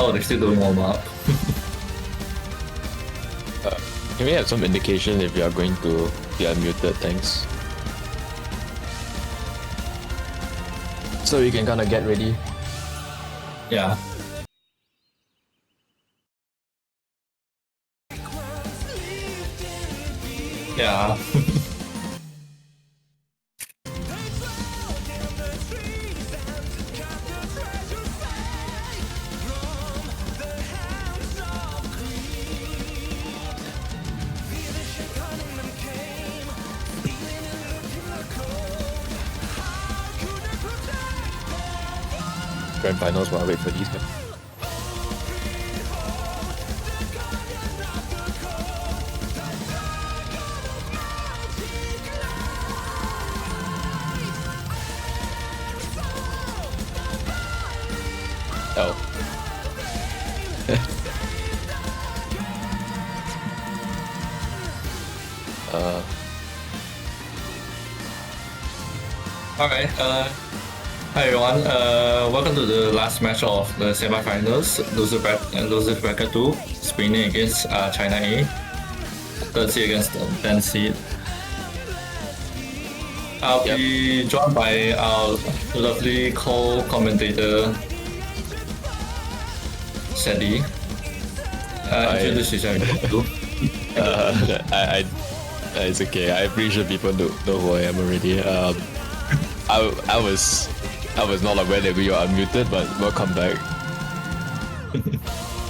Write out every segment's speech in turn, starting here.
Oh, they're still doing warm up. Can we have some indication if you are going to be unmuted? Thanks. So you can kind of get ready. Yeah. Yeah. Grand finals while I wait for these guys. Oh. Alright, hi everyone. Welcome to the last match of the semifinals. Loser bracket 2, Spain against China A. Third seed against 10th seed. I'll be joined by our lovely co-commentator, Sadie. Introduce yourself. It's okay. I'm pretty sure people know who I am already. I was not aware that we were unmuted, but welcome back.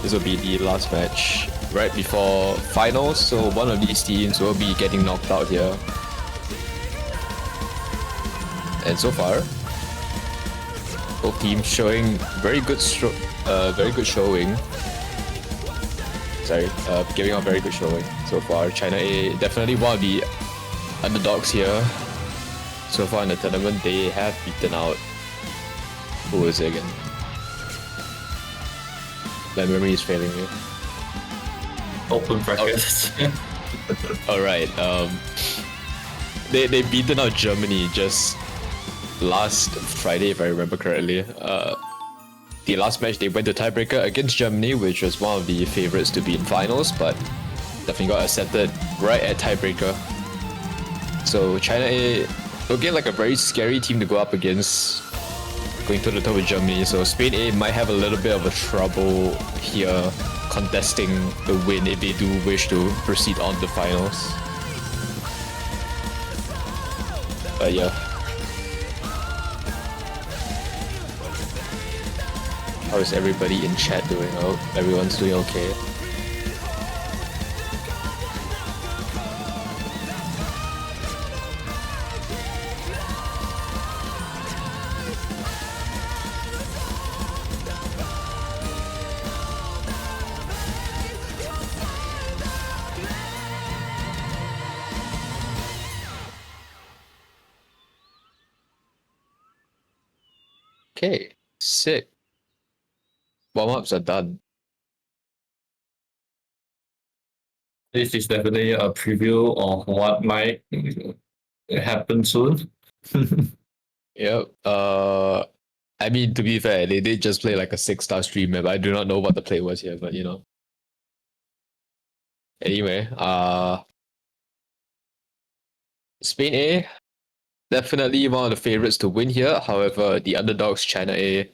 This will be the last match right before finals, so one of these teams will be getting knocked out here. And so far, both teams showing very good showing. Giving out very good showing so far. China A definitely one of the underdogs here. So far in the tournament, they have beaten out. Who is it again? My memory is failing me. Open brackets. Alright, they beaten out Germany just last Friday, if I remember correctly. The last match they went to tiebreaker against Germany, which was one of the favorites to be in finals, but definitely got accepted right at tiebreaker. So China A looking like a very scary team to go up against, going toe to toe with Germany. So Spain A might have a little bit of a trouble here contesting the win if they do wish to proceed on to finals. But yeah. How is everybody in chat doing? Oh, everyone's doing okay. Okay, sick. Warm-ups are done. This is definitely a preview of what might happen soon. Yep. I mean, to be fair, they did just play like a 6-star stream map. I do not know what the play was here, but you know. Anyway, Spain A, definitely one of the favorites to win here. However, the underdogs, China A,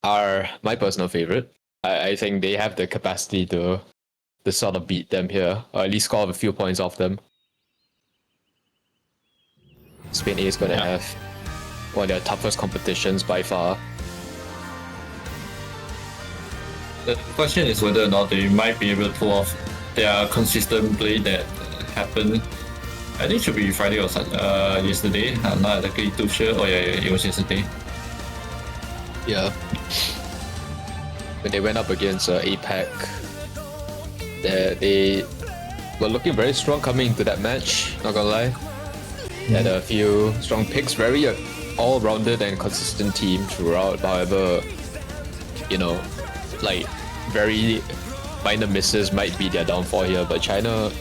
are my personal favorite. I think they have the capacity to sort of beat them here, or at least score a few points off them. Spain A is going to have one of their toughest competitions by far. The question is whether or not they might be able to pull off their consistent play that happened. I think it should be Friday or yesterday. I'm not exactly too sure. Oh yeah, it was yesterday. Yeah. When they went up against APAC, they were looking very strong coming into that match, not gonna lie. They had a few strong picks, very all-rounded and consistent team throughout. However, you know, like very minor misses might be their downfall here, but China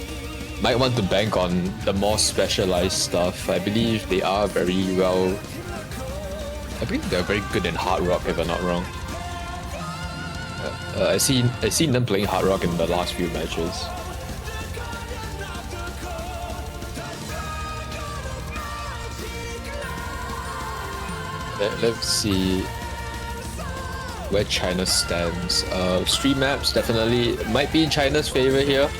might want to bank on the more specialized stuff. I believe they are very well... I believe they're very good in hard rock, if I'm not wrong. I seen them playing Hard Rock in the last few matches. Let's see where China stands. Street maps definitely might be in China's favor here,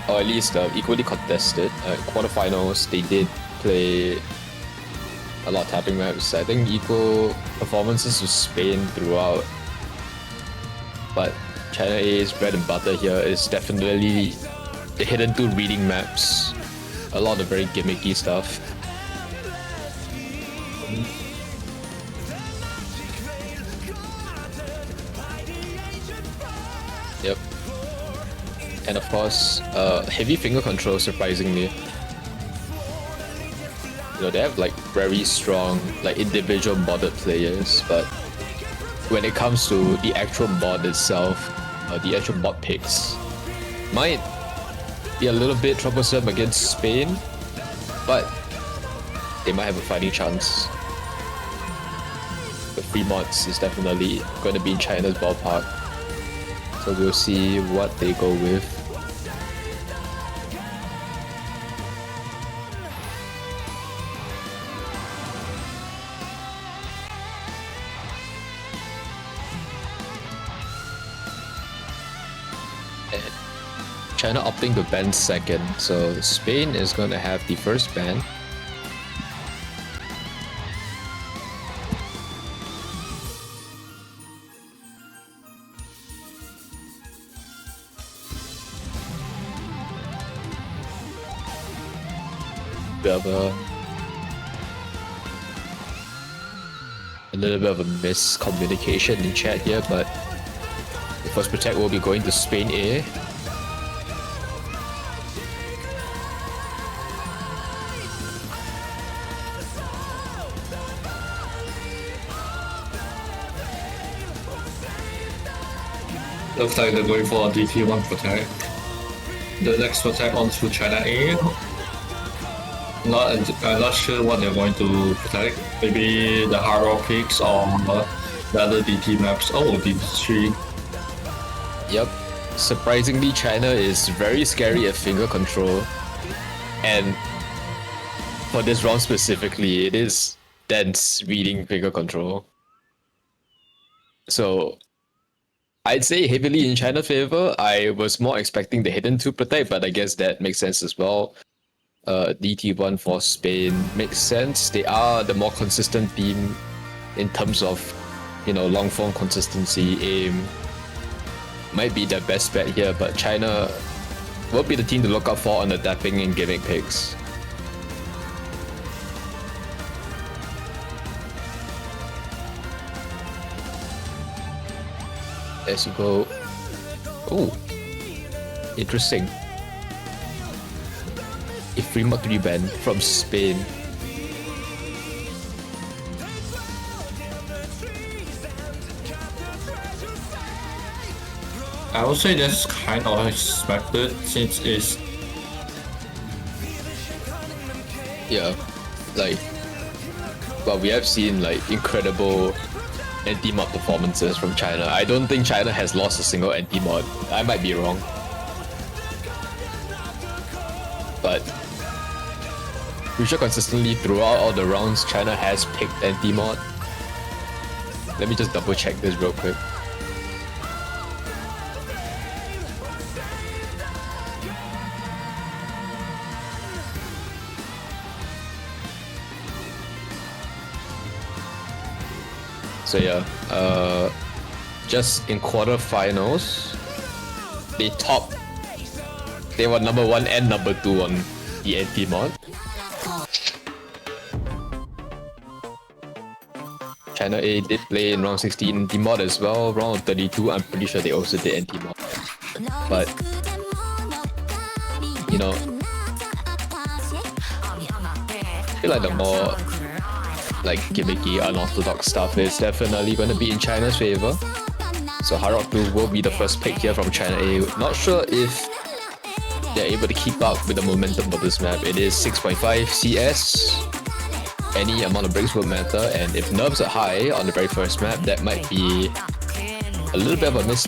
or at least equally contested. Quarterfinals, they did play a lot of tapping maps. I think equal performances with Spain throughout. But China A's bread and butter here is definitely the hidden two reading maps. A lot of very gimmicky stuff. Yep. And of course, heavy finger control, surprisingly. You know, they have like very strong like individual modded players, but when it comes to the actual mod itself, the actual mod picks might be a little bit troublesome against Spain, but they might have a fighting chance. The free mods is definitely going to be in China's ballpark, so we'll see what they go with. China opting to ban second, so Spain is going to have the first ban. We have a little bit of a miscommunication in chat here, but the first protect will be going to Spain A. Looks like they're going for a DT1 protect. The next protect onto China A. I'm not sure what they're going to protect. Maybe the hard rock picks or the other DT maps. Oh, DT3. Yep. Surprisingly, China is very scary at finger control. And for this round specifically, it is dense reading finger control. So I'd say heavily in China's favor. I was more expecting the hidden to protect, but I guess that makes sense as well. DT1 for Spain makes sense. They are the more consistent team in terms of, you know, long form consistency, aim. Might be their best bet here, but China will be the team to look out for on the tapping and gimmick picks. As you go. Oh, interesting. A free mod 3 ban from Spain. I would say that's kind of expected since it's like, well, we have seen like incredible anti-mod performances from China. I don't think China has lost a single anti-mod. I might be wrong, but pretty sure consistently throughout all the rounds, China has picked anti-mod. Let me just double check this real quick. So yeah, just in quarterfinals, they were number 1 and number 2 on the anti-mod. China A did play in round 16 anti-mod as well. Round 32, I'm pretty sure they also did anti-mod. But, you know, I feel like the more like gimmicky, unorthodox stuff is definitely going to be in China's favor. So Hard Rock 2 will be the first pick here from China A. Not sure if they're able to keep up with the momentum of this map. It is 6.5 CS. Any amount of breaks will matter, and if nerves are high on the very first map, that might be A little bit of a miss.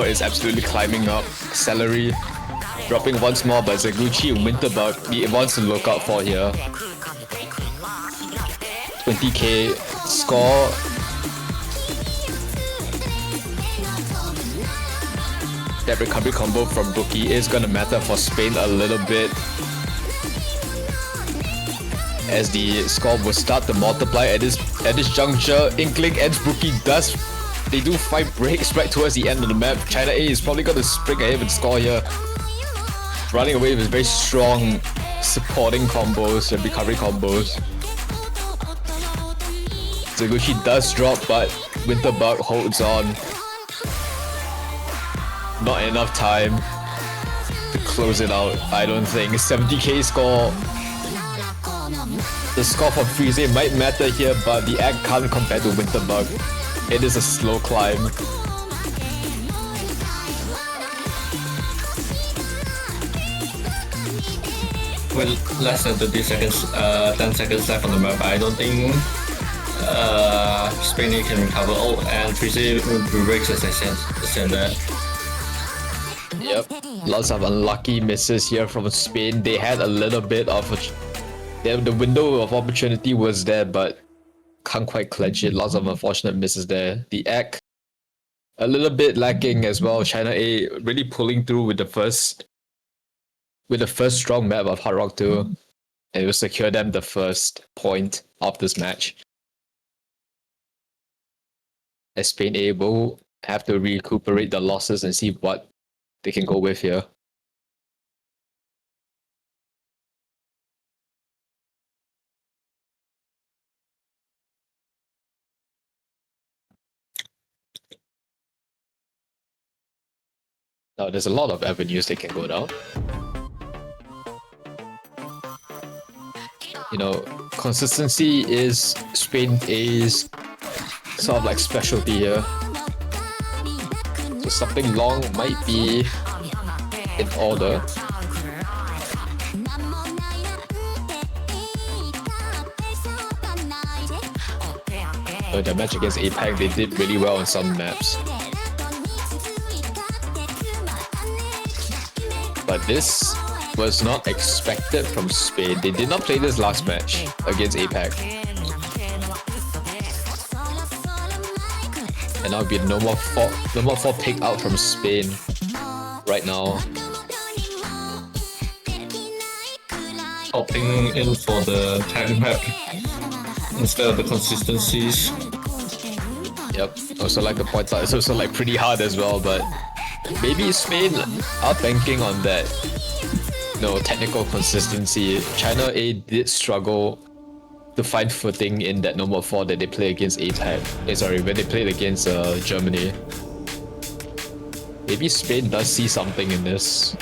Is absolutely climbing up. Celery dropping once more, but Zaguchi and Winterbug he wants to look out for here. 20k score. That recovery combo from Rookie is gonna matter for Spain a little bit, as the score will start to multiply at this juncture. Inkling and Rookie they do find breaks right towards the end of the map. China A is probably gonna spring ahead and score here, running away with very strong supporting combos and recovery combos. Zaguchi does drop, but Winterbug holds on. Not enough time to close it out, I don't think. 70k score. The score for Freeze might matter here, but the egg can't compare to Winterbug. It is a slow climb. With less than 20 seconds, 10 seconds left on the map, I don't think Spain can recover. Oh, and 3C breaks as I said that. Yep, lots of unlucky misses here from Spain. They had a little bit of the window of opportunity was there, but can't quite clench it. Lots of unfortunate misses there. The egg a little bit lacking as well. China A really pulling through with the first strong map of Hard Rock 2, and it will secure them the first point of this match. As Spain A will have to recuperate the losses and see what they can go with here. Now, there's a lot of avenues they can go down. You know, consistency is Spain A's sort of like specialty here. So something long might be in order. The match against APAC, they did really well on some maps. But this was not expected from Spain. They did not play this last match against APAC. And now it'll be no more four pick out from Spain right now. Opting in for the tank map instead of the consistencies. Yep. Also like to point out, it's also like pretty hard as well, but maybe Spain are banking on that, you know, technical consistency. China A did struggle to find footing in that number 4 that they play against APAC. Sorry, when they played against Germany. Maybe Spain does see something in this.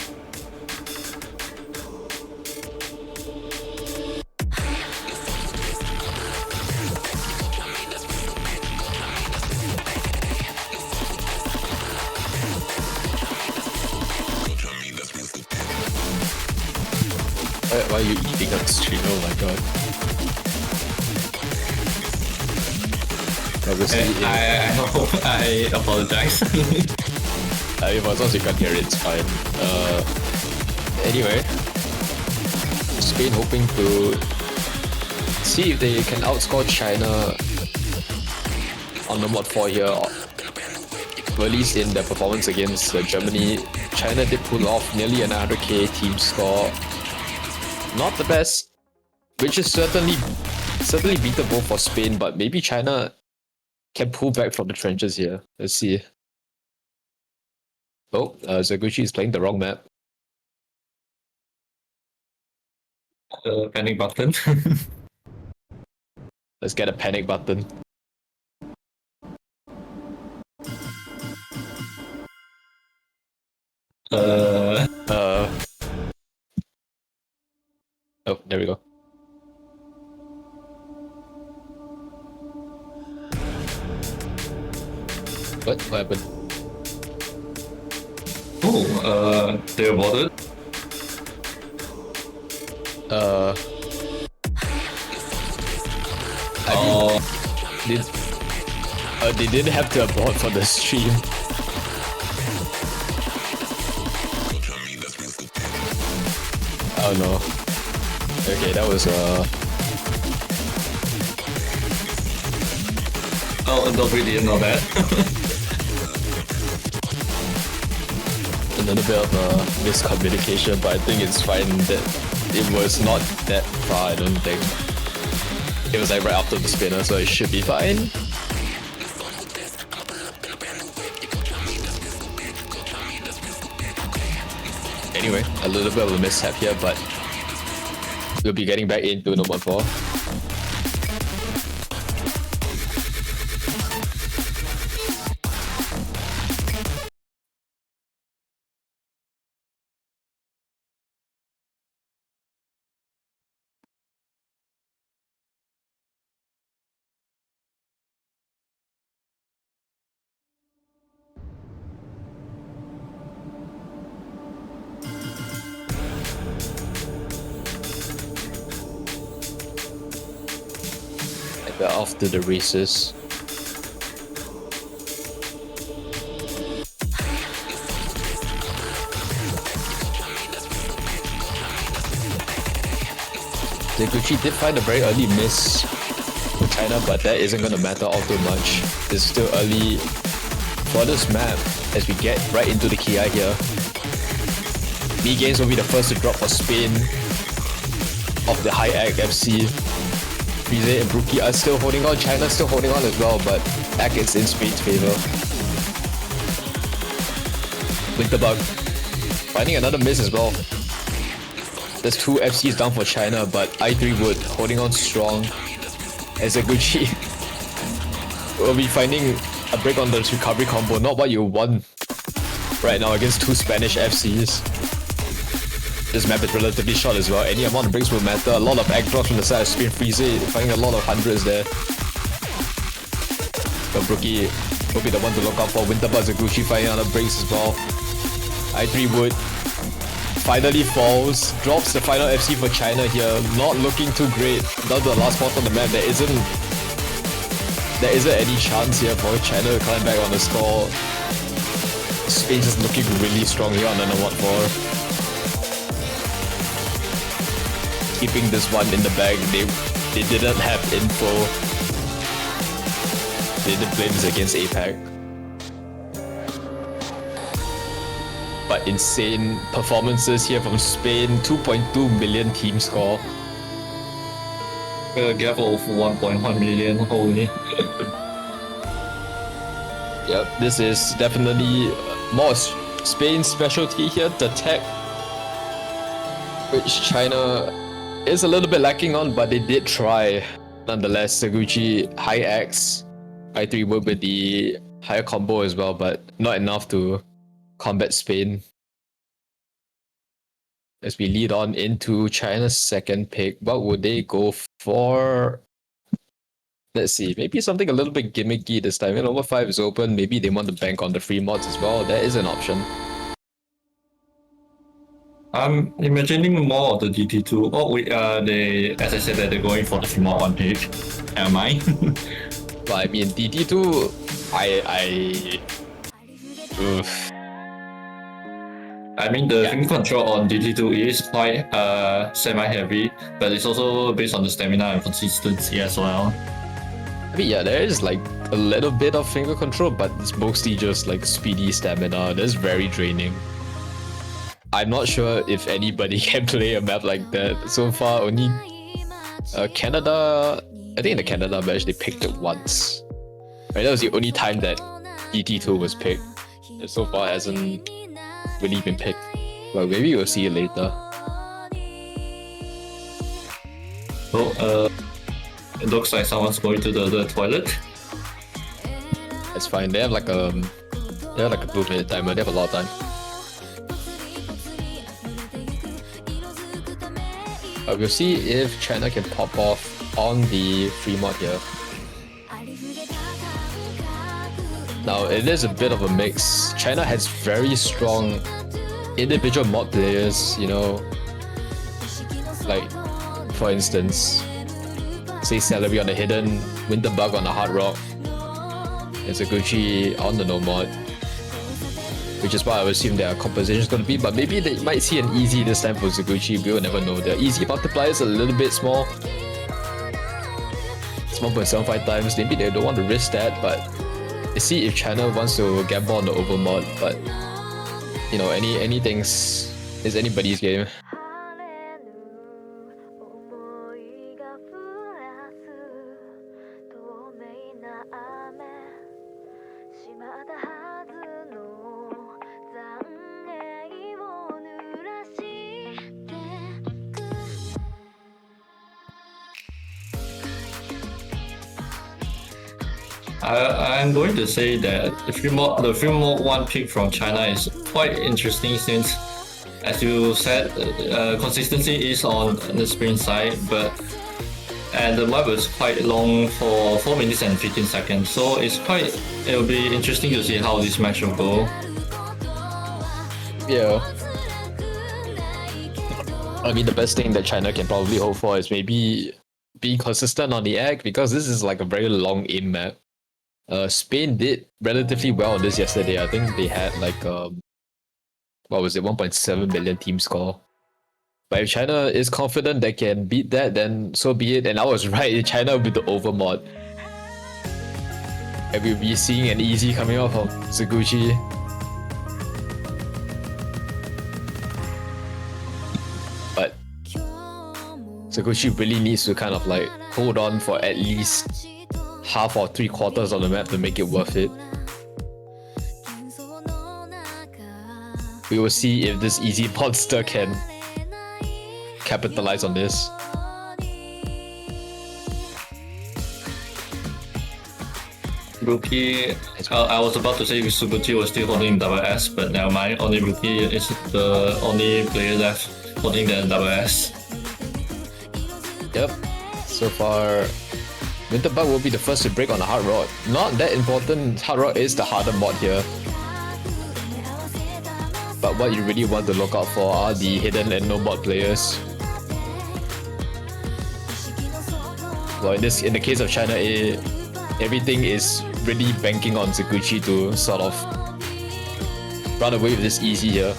Why are you eating on stream? Oh my god. Obviously, I apologize. If as long as you can't hear it, it's fine. Anyway, Spain hoping to see if they can outscore China on the mod 4 here, or at least in their performance against Germany. China did pull off nearly an 100k team score. Not the best, which is certainly beatable for Spain, but maybe China can pull back from the trenches here. Let's see. Oh, Zaguchi is playing the wrong map. Panic button. Let's get a panic button. Oh, there we go. What happened? Oh, they're bothered. They didn't have to abort for the stream. Oh no. Okay, that was Oh, nobody didn't know that. a little bit of miscommunication, but I think it's fine that it was not that far, I don't think. It was like right after the spinner, so it should be fine. Anyway, a little bit of a mishap here, but we'll be getting back into number 4. We're off to the races. Zaguchi did find a very early miss for China, but that isn't going to matter all too much. It's still early for this map as we get right into the Ki here. B games will be the first to drop for Spain of the High Ag FC. Frize and Brookie are still holding on. China's still holding on as well, but Ag is in Spain's favor. Winterbug finding another miss as well. There's 2 FCs down for China, but i3 Wood holding on strong as Zaguchi will be finding a break on the recovery combo. Not what you want right now against two Spanish FCs. This map is relatively short as well. Any amount of breaks will matter. A lot of egg drops from the side of Spin Freezer, finding a lot of hundreds there. But Brookie will be the one to look out for. Winterbug Zaguchi finding other breaks as well. i3 Wood finally falls, drops the final FC for China here. Not looking too great. Down to the last spot on the map. There isn't any chance here for China to climb back on the score. Spain is looking really strong here on the number 4. Keeping this one in the bag, they didn't have info. They didn't play this against APAC. But insane performances here from Spain. 2.2 million team score. A gap of 1.1 million, holy. Yep, this is definitely more Spain's specialty here, the tech, which China is a little bit lacking on, but they did try. Nonetheless, Zaguchi, high X, i3 Wood with the higher combo as well, but not enough to combat Spain. As we lead on into China's second pick, what would they go for? Let's see, maybe something a little bit gimmicky this time. Number 5 is open, maybe they want to bank on the free mods as well. That is an option. I'm imagining more of the DT2. They, as I said, that they're going for the small one pick. Am I? But I mean, DT2, oof. I mean, the finger control on DT2 is quite semi-heavy, but it's also based on the stamina and consistency as well. I mean, yeah, there is like a little bit of finger control, but it's mostly just like speedy stamina. That's very draining. I'm not sure if anybody can play a map like that. So far, only Canada. I think in the Canada match they picked it once. Right, that was the only time that DT2 was picked. And so far, it hasn't really been picked. But maybe we'll see it later. So, it looks like someone's going to the toilet. That's fine. They have like a 2-minute timer. They have a lot of time. We'll see if China can pop off on the free mod here. Now, it is a bit of a mix. China has very strong individual mod players, you know. Like, for instance, say Celery on the Hidden, Winterbug on the Hard Rock, and Zaguchi on the No Mod. Which is what I would assume their composition is going to be, but maybe they might see an easy this time for Zaguchi. We will never know. Their easy multiplier is a little bit small. It's 1.75 times. Maybe they don't want to risk that, but let's see if China wants to gamble on the overmod. But you know, anything is anybody's game. I'm going to say that the free mod one pick from China is quite interesting since, as you said, consistency is on the sprint side, and the map is quite long for 4 minutes and 15 seconds. So it'll be interesting to see how this match will go. Yeah. I mean, the best thing that China can probably hope for is maybe being consistent on the egg, because this is like a very long aim map. Spain did relatively well on this yesterday. I think they had like what was it, 1.7 million team score. But if China is confident they can beat that, then so be it. And I was right, China with the overmod. And we'll be seeing an easy coming off of Zaguchi. But Zaguchi really needs to kind of like hold on for at least half or 3/4 of the map to make it worth it. We will see if this easy monster can capitalize on this. Rookie, I was about to say Suguchi was still holding double S, but never mind. Only Rookie is the only player left holding the double S. Yep. So far, Winterbug will be the first to break on the Hard Rock. Not that important. Hard Rock is the harder mod here. But what you really want to look out for are the hidden and no mod players. Well, in the case of China A, everything is really banking on Zaguchi to sort of run away with this easy here.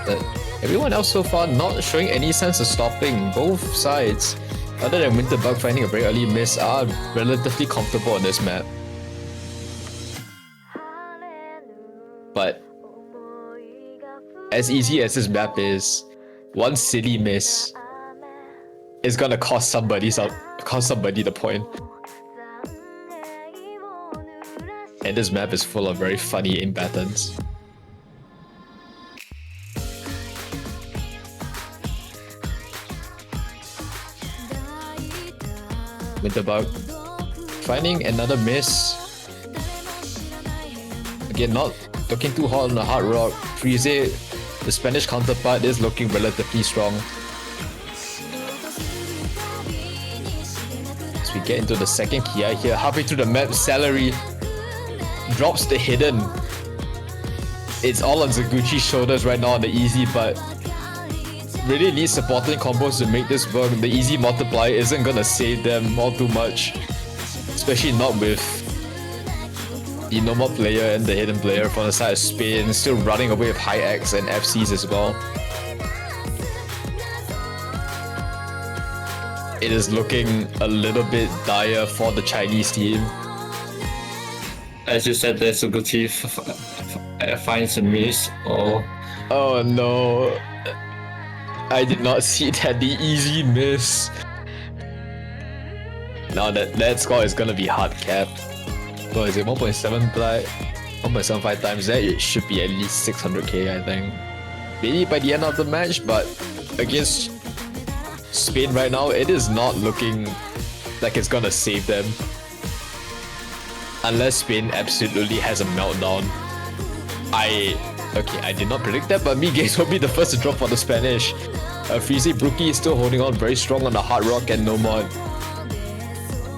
But everyone else so far not showing any sense of stopping. Both sides, other than Winterbug finding a very early miss, are relatively comfortable on this map. But as easy as this map is, one silly miss is gonna cost somebody the point. And this map is full of very funny aim patterns. Winterbug finding another miss. Again, not looking too hot on the Hard Rock. Frieze, the Spanish counterpart, is looking relatively strong. As we get into the second Ki here, halfway through the map, Celery drops the hidden. It's all on Zaguchi's shoulders right now on the easy, but really needs supporting combos to make this work. The easy multiplier isn't gonna save them all too much, especially not with the normal player and the hidden player from the side of Spain still running away with high X and FCs as well. It is looking a little bit dire for the Chinese team. As you said, there's Suguchi finds a miss. Oh no. I did not see that, the easy miss. Now that score is gonna be hard capped. What is it, 1.75 times that? It should be at least 600k, I think. Maybe by the end of the match, but against Spain right now, it is not looking like it's gonna save them. Unless Spain absolutely has a meltdown. I did not predict that, but Mi-Games will be the first to drop for the Spanish. Frieze Brookie is still holding on very strong on the Hard Rock and no mod.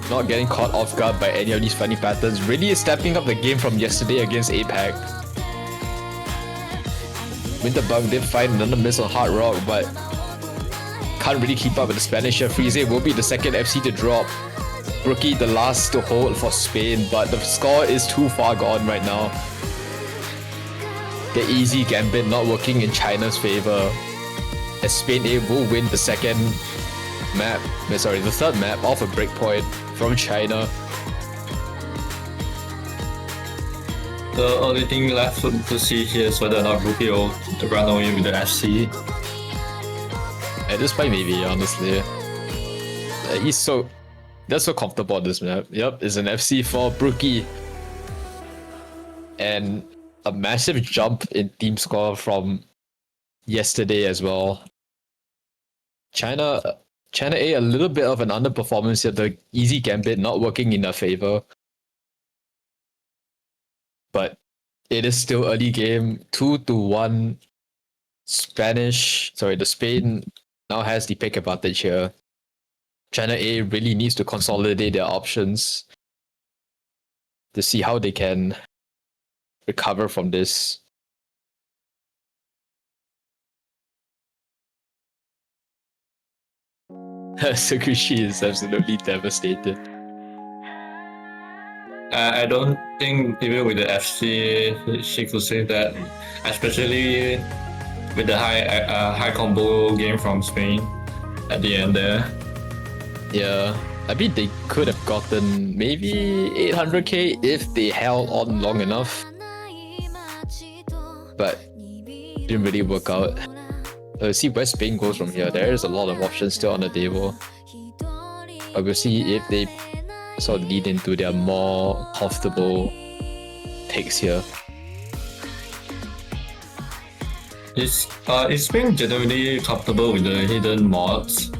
Not getting caught off guard by any of these funny patterns. Really stepping up the game from yesterday against APAC. Winterbug did find another miss on Hard Rock, but can't really keep up with the Spanish here. Frieze will be the second FC to drop. Brookie the last to hold for Spain, but the score is too far gone right now. The easy gambit not working in China's favor, as Spain A will win the third map off a breakpoint from China. The only thing left to see here is whether or not Rookie will run away with the FC. At this point, maybe, honestly. They're so comfortable on this map. Yep, it's an FC for Brookie. And a massive jump in team score from yesterday as well. China A, a little bit of an underperformance here. The easy gambit not working in their favor. But it is still early game. 2-1. The Spain now has the pick advantage here. China A really needs to consolidate their options to see how they can recover from this. Sakushi is absolutely devastated. I don't think even with the FC she could save that, especially with the high combo game from Spain at the end there. Yeah, I mean they could have gotten maybe 800k if they held on long enough, but didn't really work out. Let's see where Spain goes from here. There is a lot of options still on the table, but we'll see if they sort of lead into their more comfortable takes here. Is Spain generally comfortable with the hidden mods?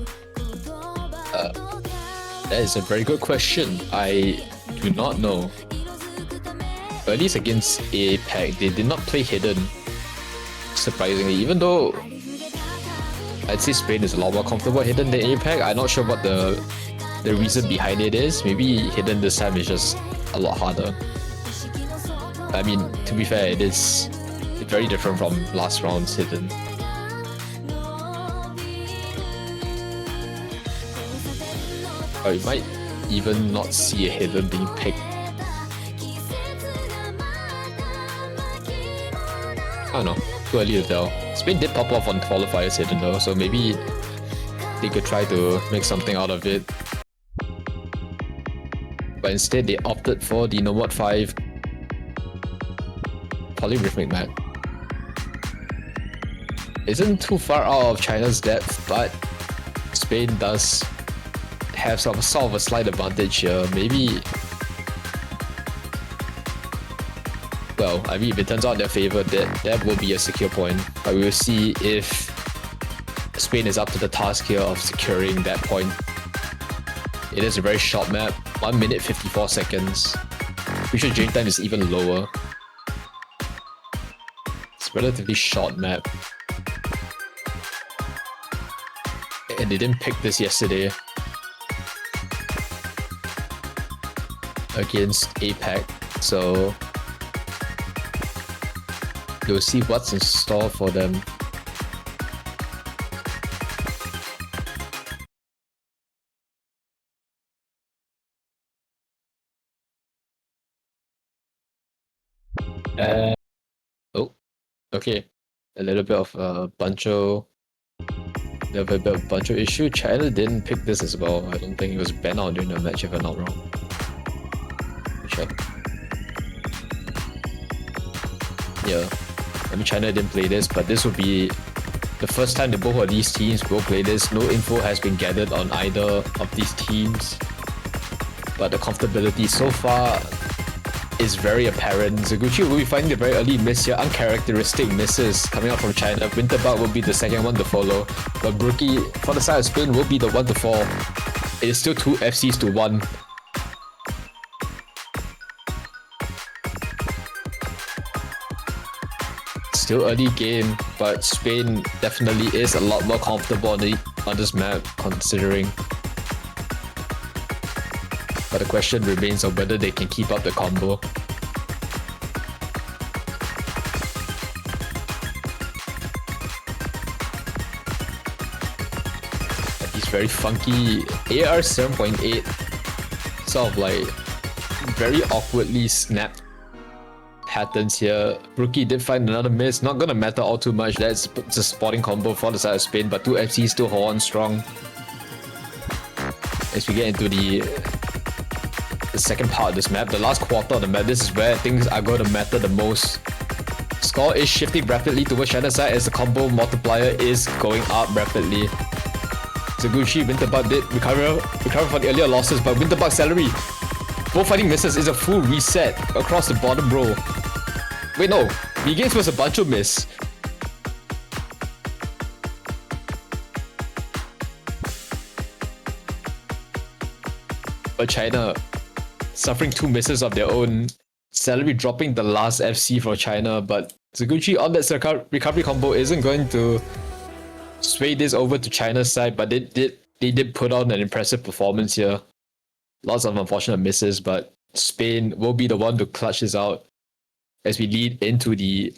That is a very good question. I do not know. At least against APAC, they did not play hidden. Surprisingly, even though I'd say Spain is a lot more comfortable hidden than APAC, I'm not sure what the reason behind it is. Maybe hidden this time is just a lot harder. I mean, to be fair, it is very different from last round's hidden. Or you might even not see a hidden being picked. I don't know, too early to tell. Spain did pop off on qualifiers hidden though, so maybe they could try to make something out of it. But instead they opted for the NWC25 polyrhythmic map. Isn't too far out of China's depth, but Spain does have sort of a slight advantage here. Maybe, well, I mean, if it turns out in their favor, that will be a secure point. But we will see if Spain is up to the task here of securing that point. It is a very short map, 1 minute 54 seconds. Pretty sure drain time is even lower. It's a relatively short map. And they didn't pick this yesterday against APAC, so we'll see what's in store for them. Oh, okay. A little bit of Buncho. A little bit of Buncho issue. China didn't pick this as well. I don't think it was banned out during the match if I'm not wrong. Check. Yeah, I mean China didn't play this, but this would be the first time that both of these teams will play this. No info has been gathered on either of these teams, but the comfortability so far is very apparent. Zaguchi will be finding a very early miss here, uncharacteristic misses coming out from China. Winterbug will be the second one to follow, but Brookie for the side of Spain will be the one to fall. It is still 2 FCs to 1. Still early game, but Spain definitely is a lot more comfortable on this map considering. But the question remains on whether they can keep up the combo. He's very funky. AR 7.8, sort of like very awkwardly snapped patterns here. Rookie did find another miss. Not gonna matter all too much. That's just a spotting combo for the side of Spain, but 2 FCs still hold on strong. As we get into the second part of this map, the last quarter of the map, this is where things are going to matter the most. Score is shifting rapidly towards China's side as the combo multiplier is going up rapidly. Zaguchi, Winterbug did recover from the earlier losses, but Winterbug's salary, both fighting misses, is a full reset across the bottom row. Wait, no, the against was a bunch of miss. But China suffering 2 misses of their own, salary dropping the last FC for China, but Zaguchi on that recovery combo isn't going to sway this over to China's side, but they did put on an impressive performance here. Lots of unfortunate misses, but Spain will be the one to clutch this out as we lead into the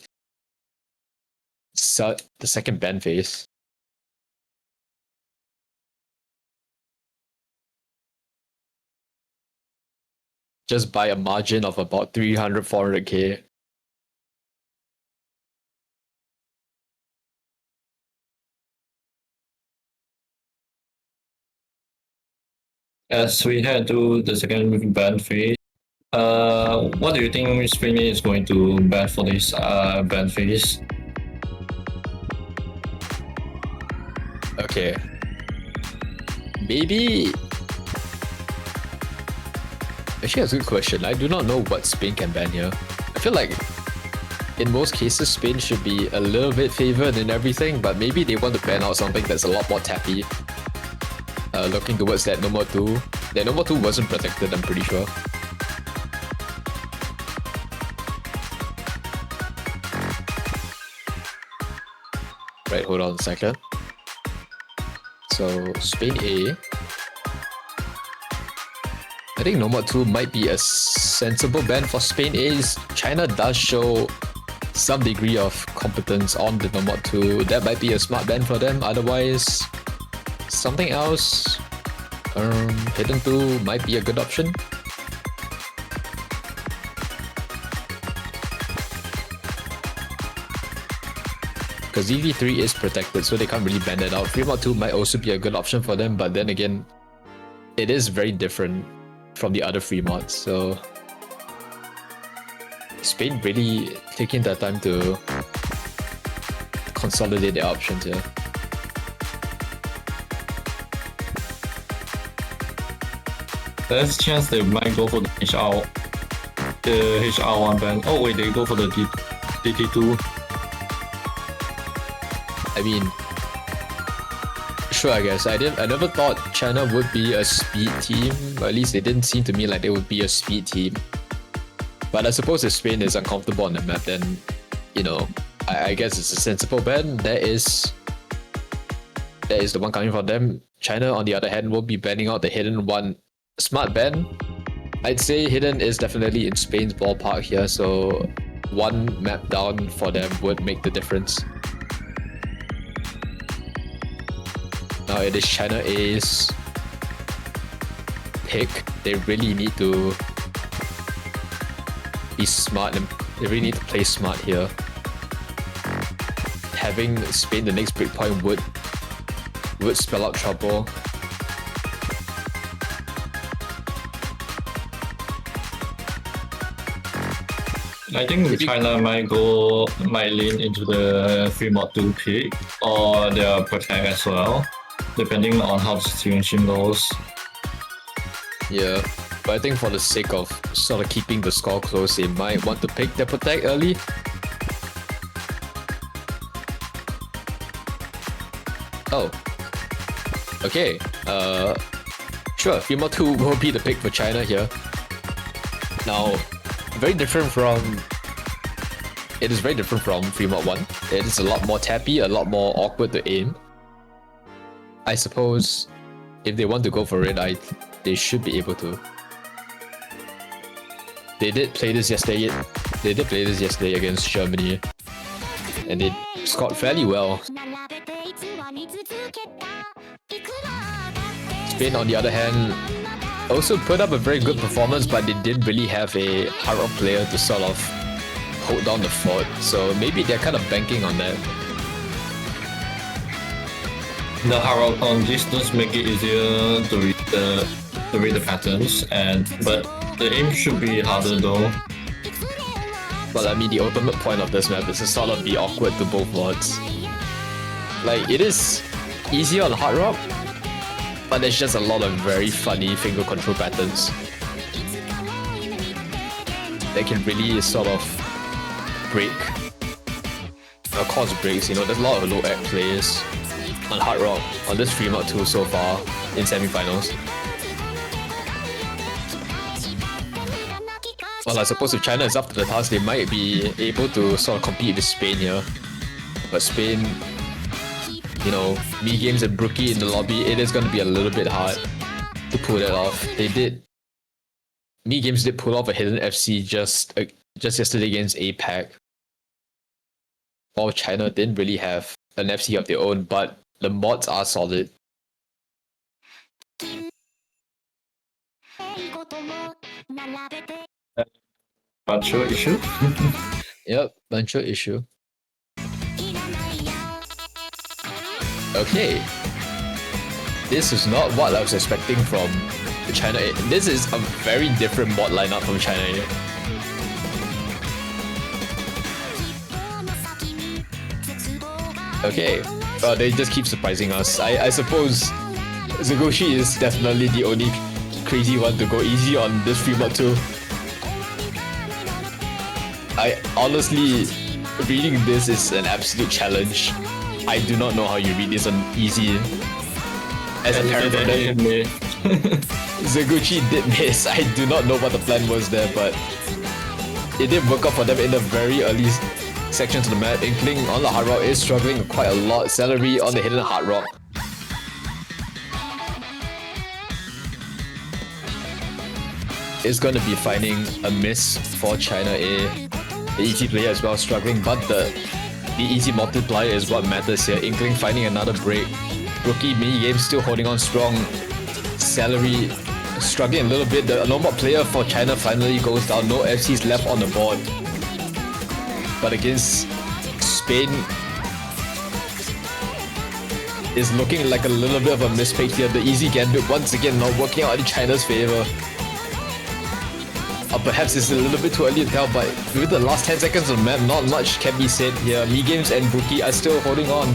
second ban phase. Just by a margin of about 300-400k. As we head to the second ban phase, what do you think Spain is going to ban for this ban phase? Okay. Maybe. Actually, that's a good question. I do not know what Spain can ban here. I feel like in most cases, Spain should be a little bit favored in everything, but maybe they want to ban out something that's a lot more tappy. Looking towards that Nomor 2. That Nomor 2 wasn't protected, I'm pretty sure. Right, hold on a second. So, Spain A. I think Nomor 2 might be a sensible ban for Spain A's. China does show some degree of competence on the Nomor 2. That might be a smart ban for them. Otherwise, something else. Hidden 2 might be a good option. Because EV3 is protected, so they can't really ban it out. Fremont 2 might also be a good option for them, but then again, it is very different from the other free mods, so Spain really taking their time to consolidate their options here. There's a chance they might go for the HR1 ban. Oh wait, they go for the DT2. I mean, sure, I guess. I never thought China would be a speed team. Or at least they didn't seem to me like they would be a speed team. But I suppose if Spain is uncomfortable on the map, then, you know, I guess it's a sensible ban. That is the one coming from them. China, on the other hand, will be banning out the Hidden 1. Smart ban. I'd say Hidden is definitely in Spain's ballpark here, so one map down for them would make the difference. Now it is China A's pick. They really need to be smart and they really need to play smart here. Having Spain the next breakpoint would spell out trouble. I think China might lean into the free mod 2 pick or their protect as well, depending on how the situation goes. Yeah, but I think for the sake of sort of keeping the score close, they might want to pick their protect early. Oh. Okay. Sure, Fremont 2 will be the pick for China here. Now, it is very different from Fremont 1. It is a lot more tappy, a lot more awkward to aim. I suppose if they want to go for it, they should be able to. They did play this yesterday. They did play this yesterday against Germany, and they scored fairly well. Spain, on the other hand, also put up a very good performance, but they didn't really have a hard rock player to sort of hold down the fort. So maybe they're kind of banking on that. The hard rock on this does make it easier to read the patterns, but the aim should be harder though. Well, I mean, the ultimate point of this map is to sort of be awkward to both mods. Like, it is easier on hard rock, but there's just a lot of very funny finger control patterns that can really sort of cause breaks. You know, there's a lot of low act plays on hard rock on this free mod 2 so far in semifinals. Well, I suppose if China is up to the task, they might be able to sort of compete with Spain here. But Spain, you know, me games and Brookie in the lobby, it is going to be a little bit hard to pull that off. Me games did pull off a hidden FC just yesterday against APAC. While China didn't really have an FC of their own, but the mods are solid. Bancho issue? Yep, Bancho issue. Okay. This is not what I was expecting from China A. This is a very different mod lineup from China A. Okay. They just keep surprising us. I suppose Zagoshi is definitely the only crazy one to go easy on this free mod too. I honestly reading this is an absolute challenge. I do not know how you read this on easy. As a parent from that, Zaguchi did miss. I do not know what the plan was there, but it did work out for them in the very early sections of the map. Inkling on the hard rock is struggling quite a lot. Celery on the hidden hard rock. Is going to be finding a miss for China A. The easy player as well struggling, but the easy multiplier is what matters here. Inkling finding another break. Rookie mini game still holding on strong. Celery struggling a little bit. The normal player for China finally goes down. No FCs left on the board. But against Spain is looking like a little bit of a mispick here. The easy gambit once again not working out in China's favor. Or perhaps it's a little bit too early to tell, but with the last 10 seconds of the map, not much can be said here. Mi-Games and Buki are still holding on,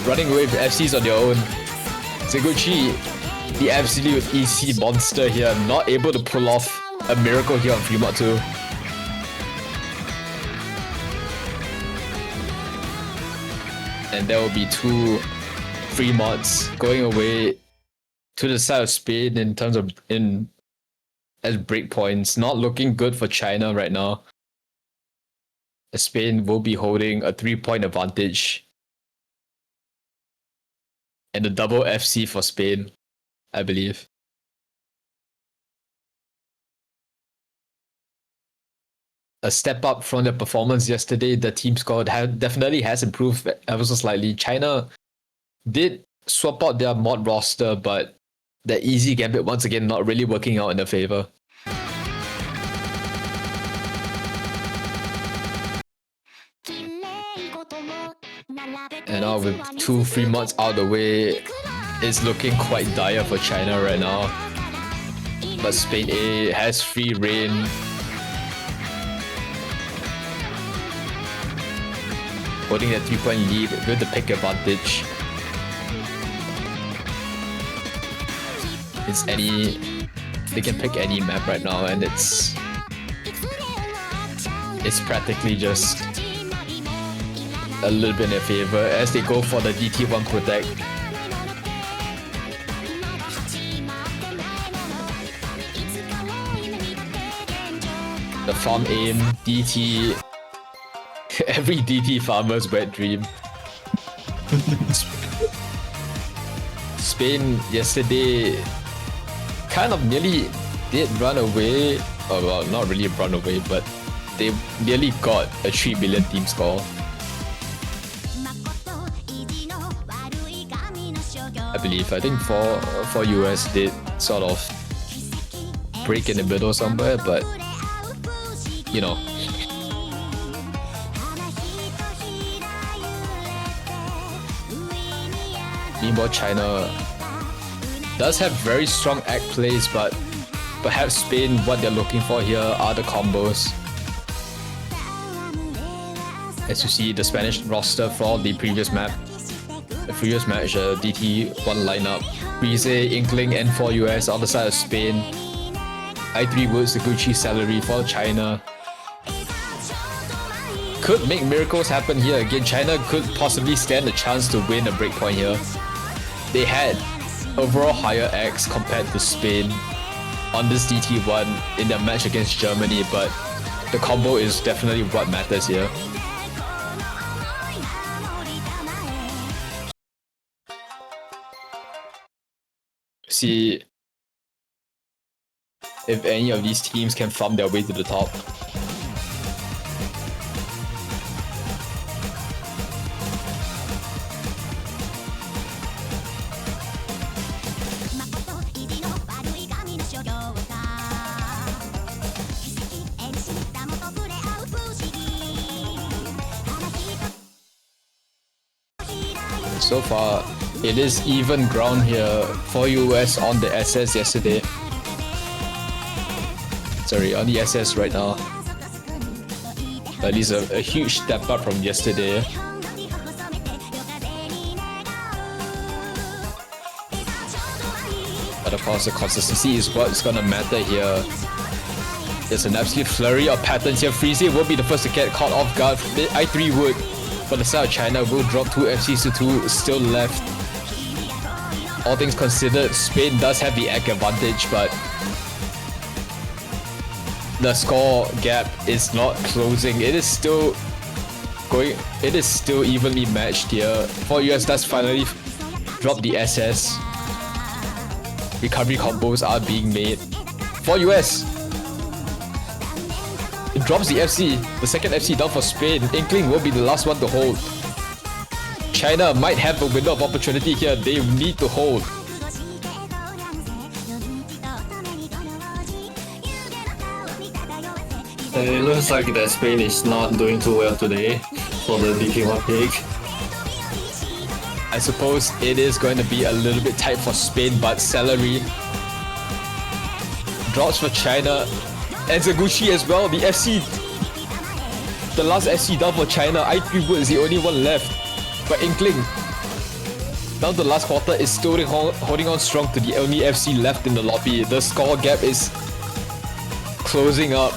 running away with FCs on their own. Zaguchi, the absolute EC monster here, not able to pull off a miracle here on Fremont 2. And there will be two Fremonts going away to the side of Spain in terms of as breakpoints. Not looking good for China right now. Spain will be holding a 3-point advantage. And a double FC for Spain, I believe. A step up from their performance yesterday. The team score definitely has improved ever so slightly. China did swap out their mod roster, but the easy gambit once again not really working out in their favor. And now with two Fremonts out of the way, it's looking quite dire for China right now. But Spain A has free reign. Holding that 3-point lead with the pick advantage. They can pick any map right now, and it's practically just a little bit in their favor as they go for the DT1 protect. The farm aim, DT, every DT farmer's wet dream. Spain yesterday kind of nearly did run away, or well, not really run away, but they nearly got a 3 billion team score. I believe. I think for US did sort of break in the middle somewhere, but you know. Meanwhile, China does have very strong act plays, but perhaps Spain, what they're looking for here are the combos. As you see, the Spanish roster for the previous map. The previous match, DT1 lineup. Rize, Inkling, and for US on the side of Spain. I3 Woods, the Gucci Celery for China. Could make miracles happen here. Again, China could possibly stand a chance to win a breakpoint here. They had overall higher X compared to Spain on this DT1 in their match against Germany, but the combo is definitely what matters here. See if any of these teams can farm their way to the top. So far, it is even ground here for US on the SS yesterday. Sorry, on the SS right now. At least a huge step up from yesterday. But of course, the consistency is what's gonna matter here. There's an absolute flurry of patterns here. Freezy will be the first to get caught off guard. I3 would, but the side of China will drop 2 FCs to 2 still left. All things considered, Spain does have the egg advantage, but the score gap is not closing. It is still evenly matched here. For US does finally drop the SS. Recovery combos are being made. For US, it drops the FC. The second FC down for Spain. Inkling will be the last one to hold. China might have a window of opportunity here. They need to hold. It looks like that Spain is not doing too well today for the DK1 pick. I suppose it is going to be a little bit tight for Spain, but Celery drops for China. And Zaguchi as well, the FC. The last FC down for China. I3 Wood is the only one left. But Inkling, down to the last quarter, is still holding on strong to the only FC left in the lobby. The score gap is closing up.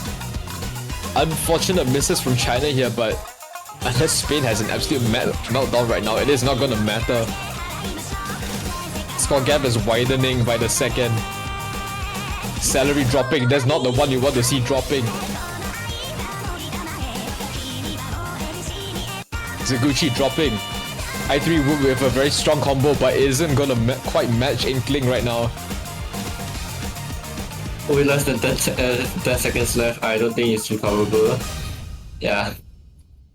Unfortunate misses from China here, but unless Spain has an absolute meltdown right now, it is not going to matter. Score gap is widening by the second. Salary dropping, that's not the one you want to see dropping. Zaguchi dropping. I3 Wood with a very strong combo, but isn't going to quite match Inkling right now. With less than 10 seconds left, I don't think it's recoverable. Yeah.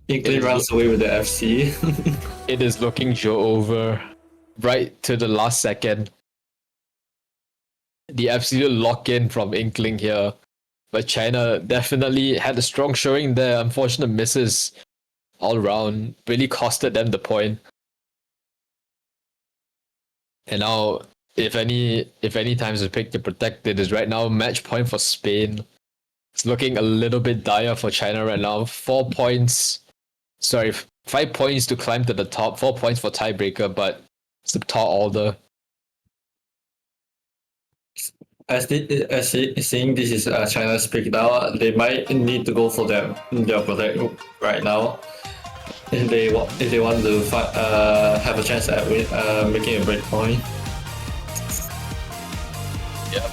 Inkling runs away with the FC. It is looking Joe over right to the last second. The absolute lock-in from Inkling here. But China definitely had a strong showing there. Unfortunate misses all around really costed them the point. And now, if any times to pick to protect it is right now match point for Spain. It's looking a little bit dire for China right now. 5 points to climb to the top. 4 points for tiebreaker, but it's the tall order. As seeing this is China's pick now, they might need to go for their protect right now if they want to have a chance at making a break point. Yep.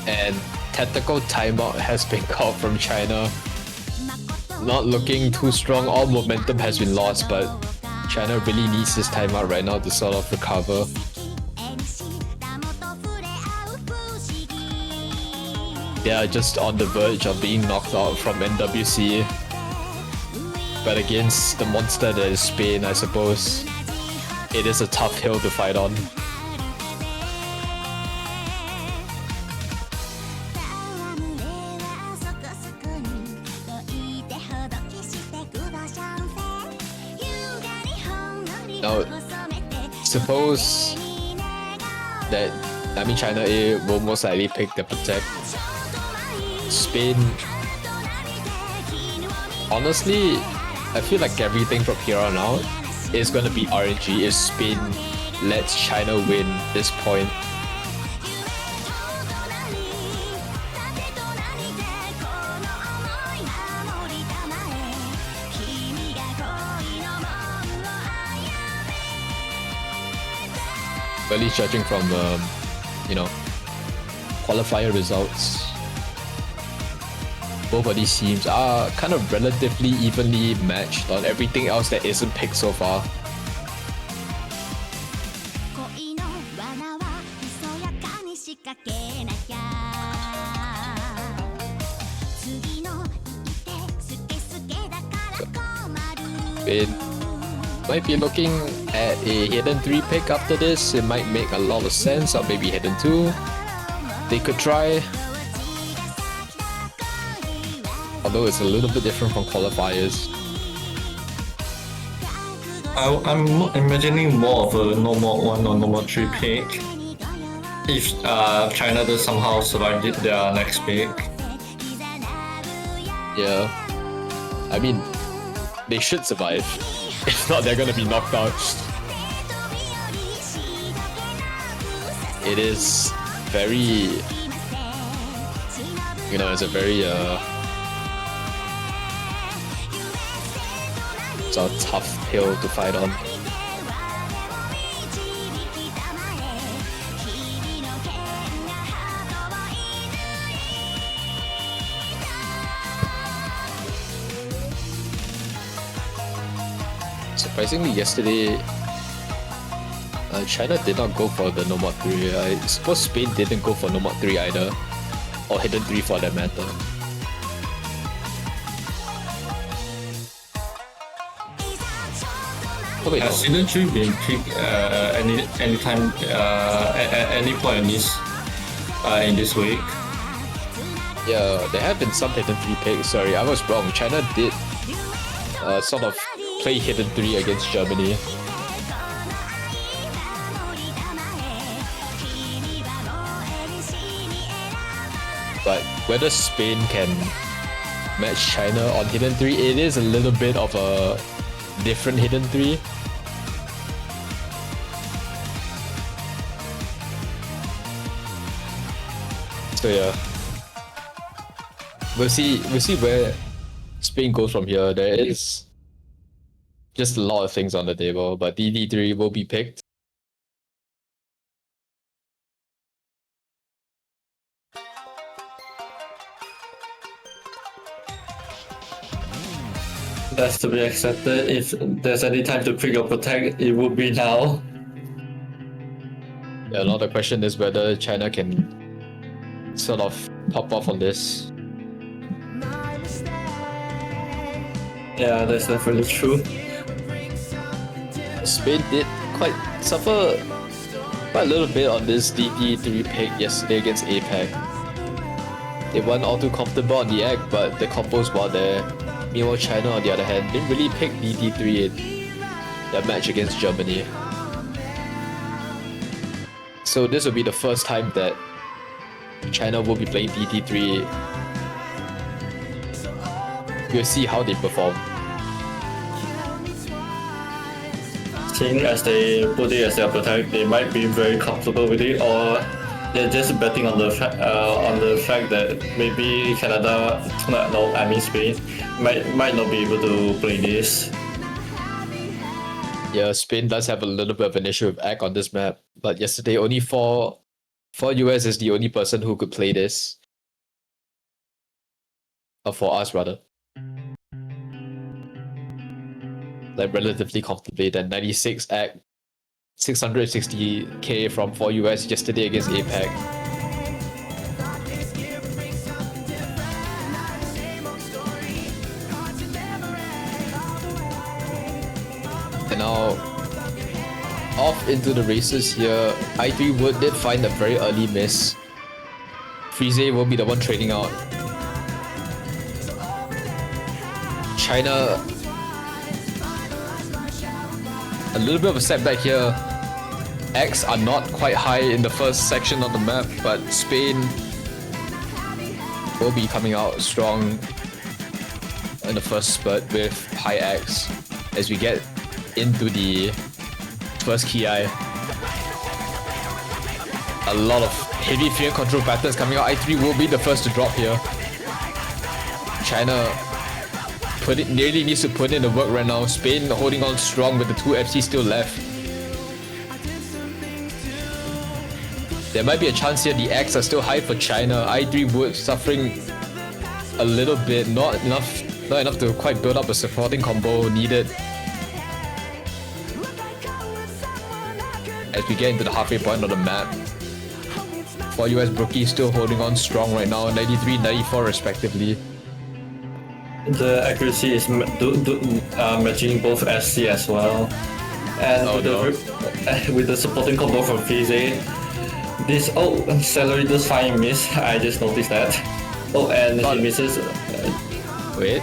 And tactical timeout has been called from China. Not looking too strong. All momentum has been lost, but China really needs this timeout right now to sort of recover. They are just on the verge of being knocked out from NWC. But against the monster that is Spain, I suppose it is a tough hill to fight on. Now, suppose that, China A will most likely pick the protect. Spain, honestly, I feel like everything from here on out is going to be RNG if Spain lets China win this point. At least judging from, qualifier results, both of these teams are kind of relatively evenly matched on everything else that isn't picked so far. It might be looking at a hidden 3 pick after this. It might make a lot of sense, or maybe hidden 2. They could try. Although it's a little bit different from qualifiers. I'm imagining more of a normal 1 or normal 3 pick. If China does somehow survive their next pick. Yeah. I mean, they should survive. If not, they're gonna be knocked out. It is very You know, it's a very it's a tough hill to fight on. Surprisingly, yesterday, China did not go for the no mod 3. I suppose Spain didn't go for no mod 3 either, or hidden 3 for that matter. Oh, wait, no. Has hidden 3 been picked anytime, at any point in this week? Yeah, there have been some hidden 3 picks. Sorry, I was wrong. China did sort of play hidden 3 against Germany. But whether Spain can match China on hidden 3, it is a little bit of a different hidden 3. So yeah, we'll see where Spain goes from here. There is just a lot of things on the table, but DD3 will be picked. That's to be accepted. If there's any time to pick or protect, it would be now. Yeah, now the question is whether China can sort of pop off on this. Yeah, that's definitely true. Spain did suffer quite a little bit on this DD3 pick yesterday against APAC. They weren't all too comfortable on the act, but the combos were there. Meanwhile, China, on the other hand, didn't really pick DD3 in their match against Germany. So this will be the first time that China will be playing DD3. We'll see how they perform. Seeing as they put it as their protect, they might be very comfortable with it, or they're just betting on the fact that maybe Canada, Spain, might not be able to play this. Yeah, Spain does have a little bit of an issue with ACK on this map, but yesterday only four US is the only person who could play this. For us, rather. Like, relatively comfortably. Then 96 ACK, 660k from 4 US yesterday against APAC. And now, off into the races here. i3 Wood did find a very early miss. Frieze will be the one trading out. China, a little bit of a setback here. X are not quite high in the first section of the map, but Spain will be coming out strong in the first spurt with high X as we get into the first Ki. A lot of heavy field control patterns coming out. i3 will be the first to drop here. China nearly needs to put in the work right now. Spain holding on strong with the 2 FC still left. There might be a chance here. The X are still high for China. i3 Wood suffering a little bit. Not enough to quite build up a supporting combo needed. As we get into the halfway point of the map. 4 US Brookie still holding on strong right now. 93, 94 respectively. The accuracy is matching both SC as well. And with the supporting combo from Frieze, this Celery does fine miss. I just noticed that. And he misses. Wait,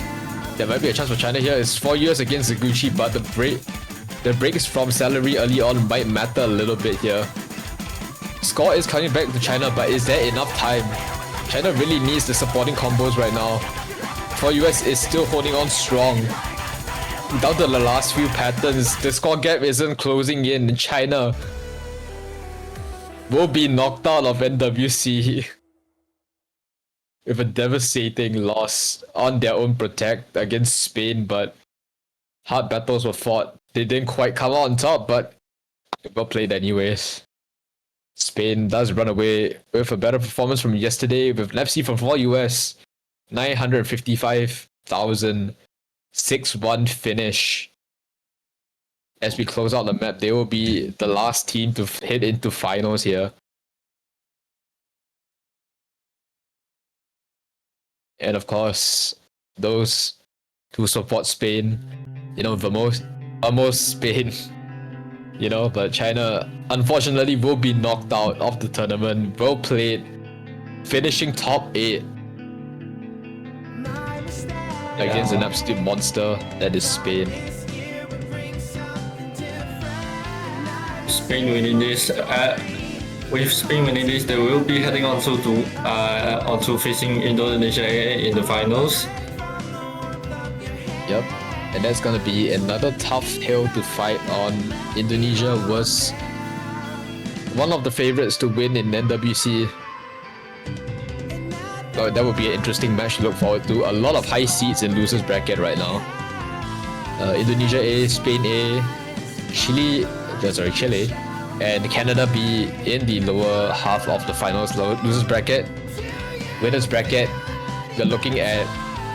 there might be a chance for China here. It's 4 years against the Gucci, but the breaks from Celery early on might matter a little bit here. Score is coming back to China, but is there enough time? China really needs the supporting combos right now. 4 US is still holding on strong. Down to the last few patterns, the score gap isn't closing in. China will be knocked out of NWC. with a devastating loss on their own protect against Spain, but hard battles were fought. They didn't quite come out on top, but well played anyways. Spain does run away with a better performance from yesterday with an FC from 4 US, 955,000, 6-1 finish. As we close out the map, they will be the last team to head into finals here. And of course, those who support Spain, almost Spain, but China unfortunately will be knocked out of the tournament. Well played, finishing top 8 against an absolute monster that is Spain. Spain winning this. With Spain winning this, they will be heading onto facing Indonesia in the finals. Yep, and that's gonna be another tough hill to fight on. Indonesia was one of the favorites to win in NWC. Oh, that would be an interesting match to look forward to. A lot of high seeds in losers bracket right now. Indonesia A, Spain A, Chile, and Canada B in the lower half of the finals losers bracket. Winners bracket, we're looking at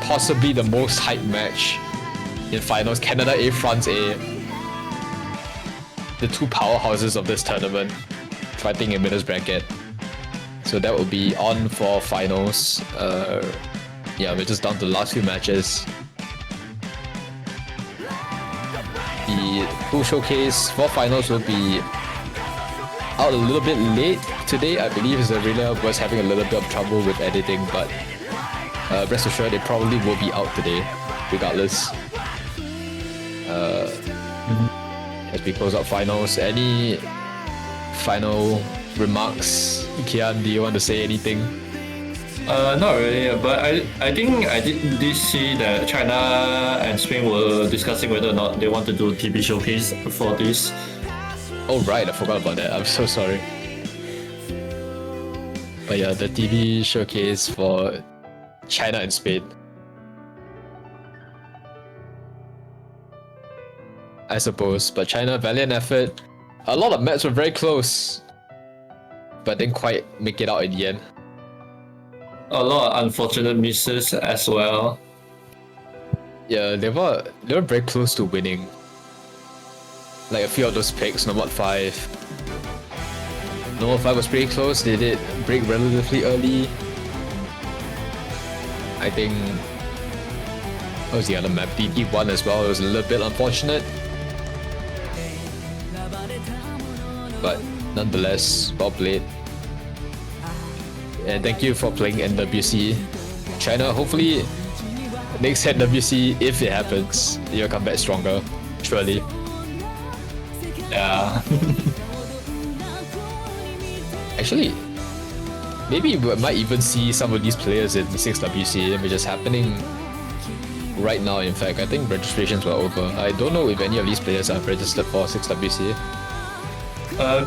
possibly the most hyped match in finals. Canada A, France A, the two powerhouses of this tournament fighting in winners bracket. So that will be on for finals. We're just down to the last few matches. The full showcase for finals will be out a little bit late today. I believe Zarina was having a little bit of trouble with editing, but rest assured it probably will be out today regardless. As we close out finals, any final remarks? Kian, do you want to say anything? Not really, but I think I did see that China and Spain were discussing whether or not they want to do a TV showcase for this. Oh right, I forgot about that. I'm so sorry. But yeah, the TV showcase for China and Spain. I suppose, but China, valiant effort. A lot of maps were very close, but didn't quite make it out in the end. A lot of unfortunate misses as well. Yeah, they were very close to winning. Like a few of those picks, Nomad 5. Nomad 5 was pretty close. They did break relatively early. I think what was the other map? DD1 as well. It was a little bit unfortunate. But nonetheless, well played. And thank you for playing NWC. China, hopefully next NWC, if it happens, you'll come back stronger. Surely. Yeah. Actually, maybe we might even see some of these players in 6WC, which is happening right now. In fact, I think registrations were over. I don't know if any of these players are registered for 6WC.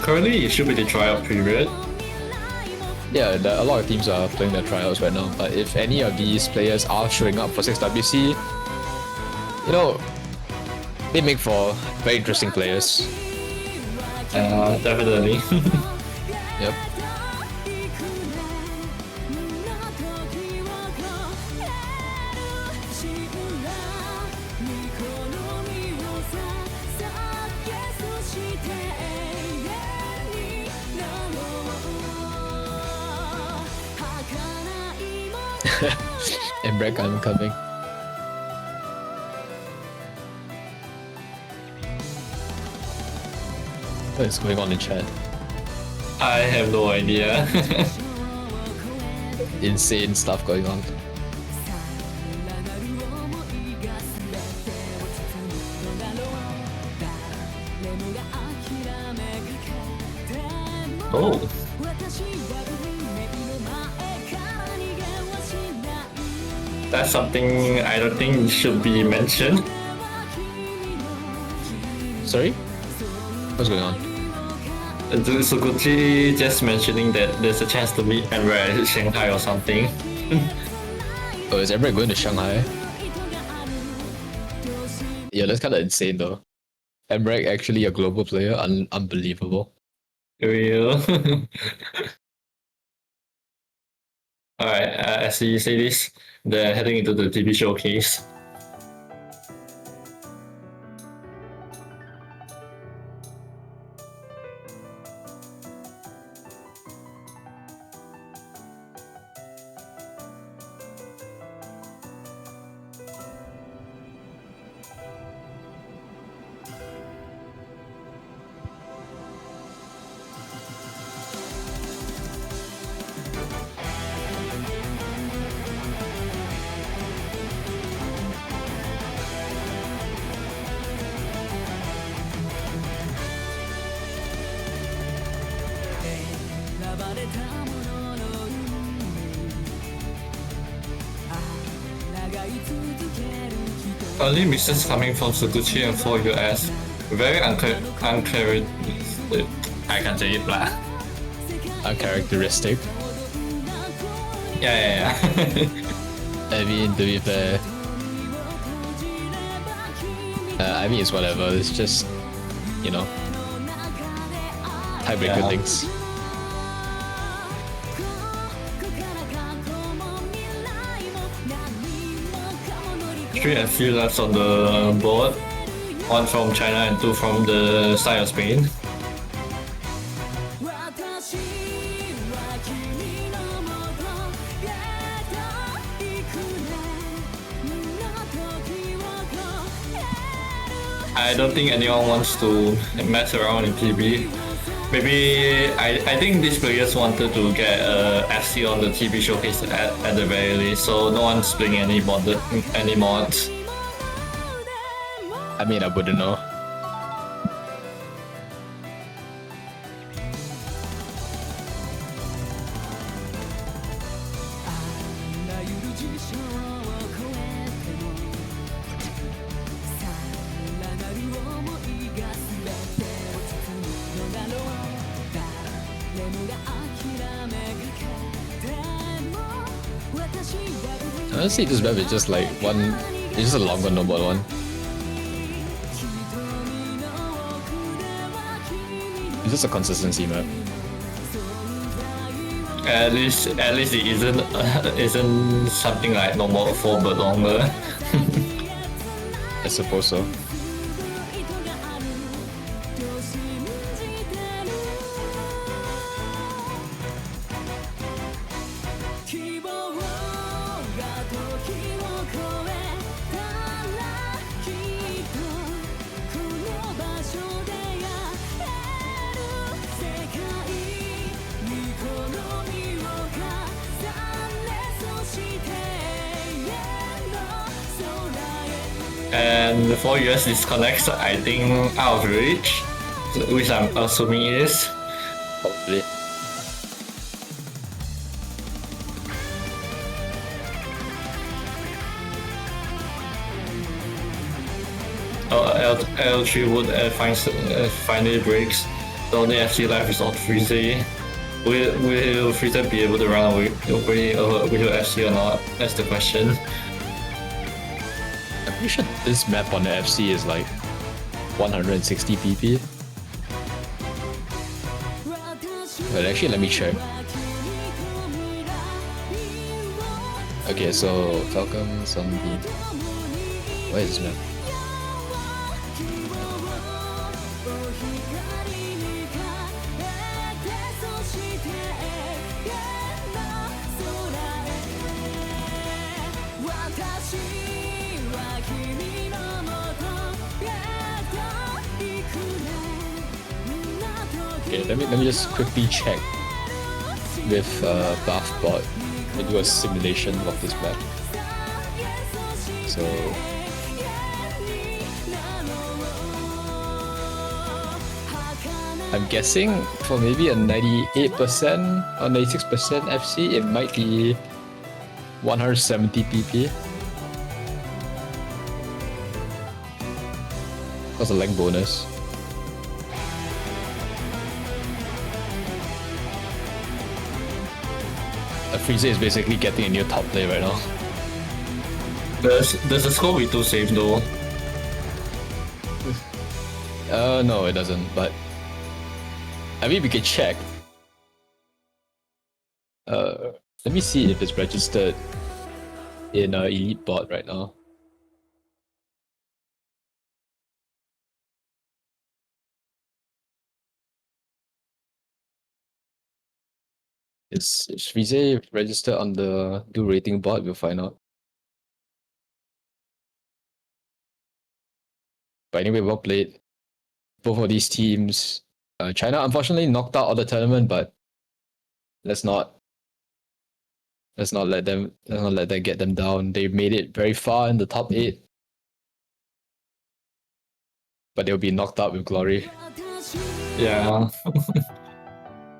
Currently, it should be the tryout period. Yeah, a lot of teams are playing their tryouts right now. But if any of these players are showing up for 6WC, they make for very interesting players. Definitely. Yep. And Breck, I'm coming. What is going on in chat? I have no idea. Insane stuff going on. Oh. That's something I don't think should be mentioned. Sorry? What's going on? Suguchi just mentioning that there's a chance to meet Emre at Shanghai or something. Oh, is Emmerich going to Shanghai? Yeah, that's kind of insane though. Emmerich actually a global player, unbelievable. Real. Alright, as you say this, they're heading into the TV showcase. Early misses coming from Sukuchi and 4US. Very unclear. I can't say it, blah. Uncharacteristic. Yeah. I mean, to be fair, I mean, it's whatever. It's just, you know, tiebreaker things. Three and few left on the board. One from China and two from the side of Spain. I don't think anyone wants to mess around in PB. Maybe I think these players wanted to get FC on the TV showcase at the very least, so no one's playing any mods. I mean, I wouldn't know. Honestly, this map is just like one. It's just a longer normal one. It's just a consistency map. At least it isn't something like normal 4 but longer. I suppose so. And the 4US disconnects, I think, out of reach, which I'm assuming it is. Probably. L3 would finally breaks. The only FC left is on Freezy. Will Freezer be able to run away with your FC or not? That's the question. I'm pretty sure this map on the FC is like 160 PP. But actually, let me check. Okay, so Falcon, Sunbeam. Where is this map? Okay, let me just quickly check with Buffbot and do a simulation of this map. So I'm guessing for maybe a 98% or 96% FC, it might be 170 PP. That's a length bonus. Frieza is basically getting a new top play right now. Does the score be too safe though? No, it doesn't. But I mean, we can check. Let me see if it's registered in Elite Bot right now. Is Frieza registered on the do rating bot? We'll find out. But anyway, well played. Both of these teams. China unfortunately knocked out of the tournament, but let's not let them get them down. They made it very far in the top 8. But they'll be knocked out with glory. Yeah.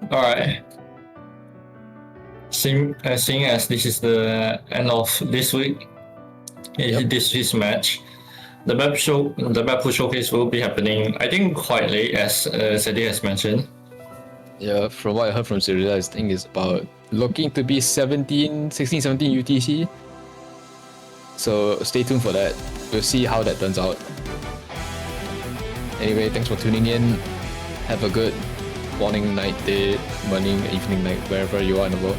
Alright. Seeing as this is the end of this week, this match, the map pool showcase will be happening, I think, quite late, as Sadie has mentioned. Yeah, from what I heard from Cyrilla, I think it's about looking to be 16, 17 UTC. So stay tuned for that. We'll see how that turns out. Anyway, thanks for tuning in. Have a good morning, night, day, morning, evening, night, wherever you are in the world.